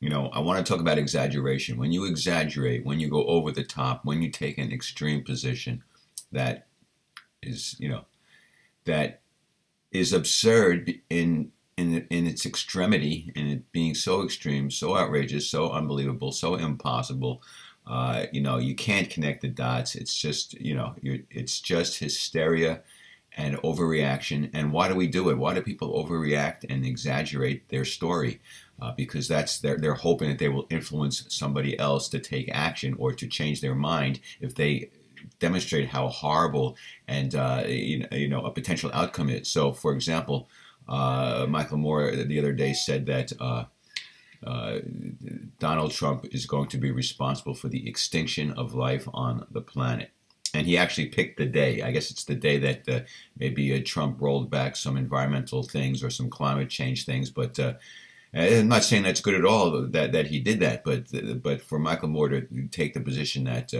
I want to talk about exaggeration. When you exaggerate, when you go over the top, when you take an extreme position that is, that is absurd in its extremity, in it being so extreme, so outrageous, so unbelievable, so impossible. You can't connect the dots. It's just, it's just hysteria and overreaction. And why do we do it? Why do people overreact and exaggerate their story? Because they're hoping that they will influence somebody else to take action or to change their mind if they demonstrate how horrible and a potential outcome is. So, for example, Michael Moore the other day said that uh, Donald Trump is going to be responsible for the extinction of life on the planet. And he actually picked the day. I guess it's the day that maybe Trump rolled back some environmental things or some climate change things. But I'm not saying that's good at all that he did that. But for Michael Moore to take the position that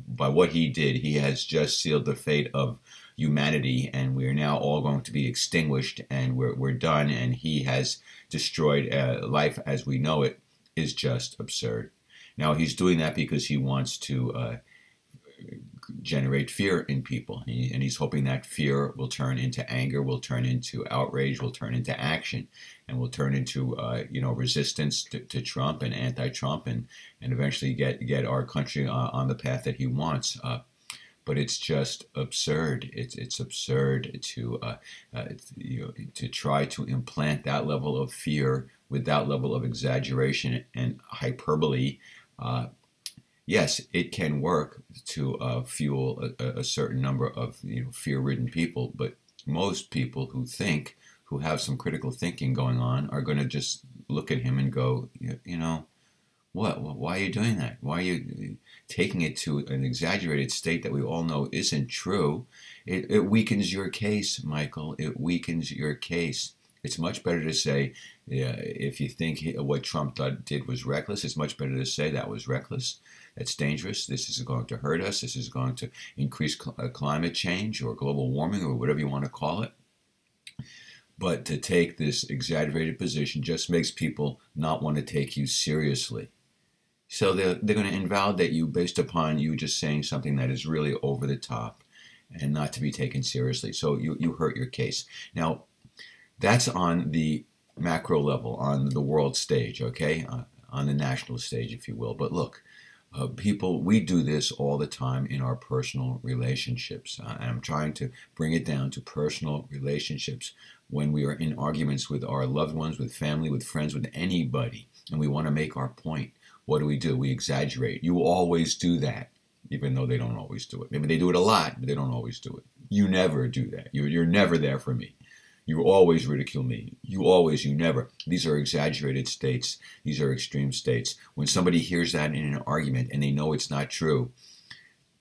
by what he did, he has just sealed the fate of humanity, and we are now all going to be extinguished, and we're done. And he has destroyed life as we know it is just absurd. Now he's doing that because he wants to generate fear in people. And he's hoping that fear will turn into anger, will turn into outrage, will turn into action, and will turn into resistance to Trump and anti-Trump, and eventually get our country on the path that he wants. But it's just absurd. It's absurd to try to implant that level of fear with that level of exaggeration and hyperbole. Yes, it can work to fuel a certain number of fear-ridden people, but most people who have some critical thinking going on, are going to just look at him and go, what? Why are you doing that? Why are you taking it to an exaggerated state that we all know isn't true? It weakens your case, Michael. It weakens your case. It's much better to say, if you think what Trump did was reckless, it's much better to say that was reckless. That's dangerous. This is going to hurt us. This is going to increase climate change or global warming or whatever you want to call it. But to take this exaggerated position just makes people not want to take you seriously. So they're going to invalidate you based upon you just saying something that is really over the top and not to be taken seriously. So you hurt your case. Now, that's on the macro level, on the world stage, okay? On the national stage, if you will. But look, people, we do this all the time in our personal relationships. And I'm trying to bring it down to personal relationships when we are in arguments with our loved ones, with family, with friends, with anybody, and we want to make our point. What do? We exaggerate. You always do that, even though they don't always do it. Maybe they do it a lot, but they don't always do it. You never do that. You're never there for me. You always ridicule me. You never. These are exaggerated states. These are extreme states. When somebody hears that in an argument and they know it's not true,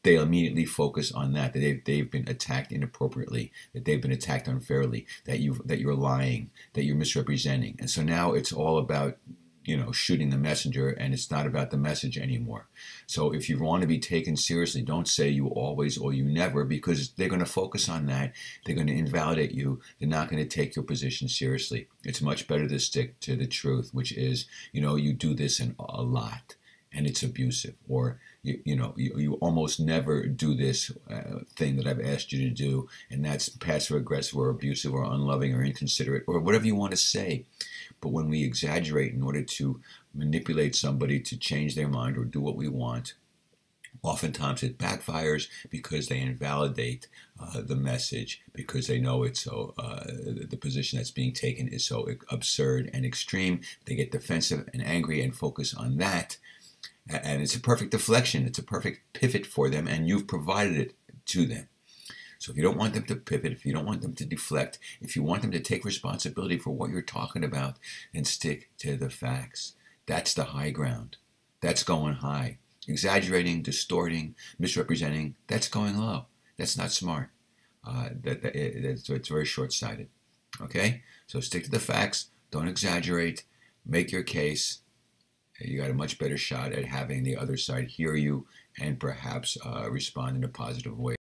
they immediately focus on that they've been attacked inappropriately, that they've been attacked unfairly, that you're lying, that you're misrepresenting. And so now it's all about shooting the messenger, and it's not about the message anymore. So if you want to be taken seriously, don't say you always or you never, because they're going to focus on that. They're going to invalidate you. They're not going to take your position seriously. It's much better to stick to the truth, which is, you do this in a lot, and it's abusive, or you almost never do this thing that I've asked you to do, and that's passive aggressive or abusive or unloving or inconsiderate or whatever you want to say. But when we exaggerate in order to manipulate somebody to change their mind or do what we want, oftentimes it backfires because they invalidate the message, because they know it's so the position that's being taken is so absurd and extreme. They get defensive and angry and focus on that. And it's a perfect deflection. It's a perfect pivot for them, and you've provided it to them. So if you don't want them to pivot, if you don't want them to deflect, if you want them to take responsibility for what you're talking about, then stick to the facts. That's the high ground. That's going high. Exaggerating, distorting, misrepresenting, that's going low. That's not smart. It's very short-sighted. Okay? So stick to the facts. Don't exaggerate. Make your case. You got a much better shot at having the other side hear you and perhaps respond in a positive way.